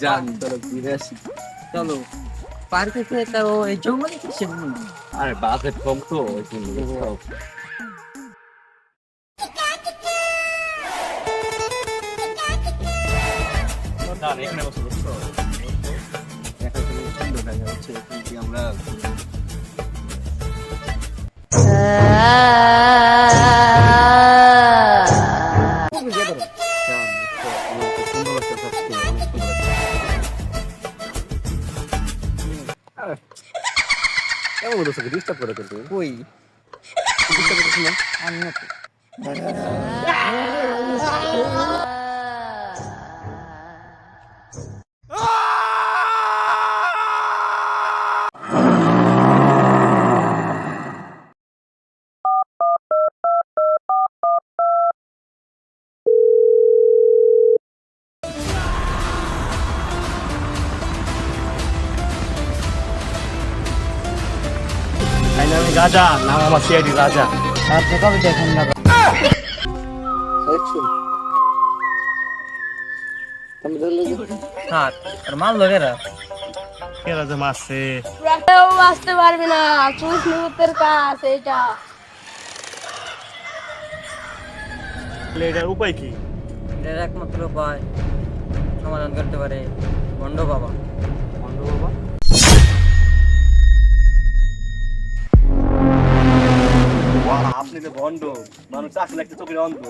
যান চলো ঘুরে আসি। চলো পার্কে তো এই জঙ্গলে কিসে আরে বাজেট কম তো ওই জন্য বুঝছো? দাঁড়ান, এখানে বসে বুঝছো? দেখা গেলো সুন্দর দেখা যাচ্ছে, এখান থেকে আমরা যান, বুঝছো? আমার তো সুন্দর লাগছে আজকে, অনেক সুন্দর লাগছে। আরে, কেমন বলছো ডিস্টার্ব করে কিন্তু কই ডিস্টার্ব করছো না? আমি না তো। আমি রাজা, নাম আমার সিআইডি রাজা। আর তো কবে দেখেন না হাত আর মাল লগেরা কে রাজা মারছে? রাতেও আসতে পারবে না, চুষ মুহূর্তের কাজ এটা। এটার উপায় কি? এর একমাত্র উপায় সমাধান করতে পারে ভণ্ড বাবা। বন্ধ বাবা, আপনি তো ভণ্ড মানুষ, আসলে একটা চোখের অন্ধ।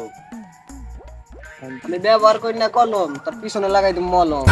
আমি ব্যবহার করি না কলম, তার পিছনে লাগাই দিই মলম।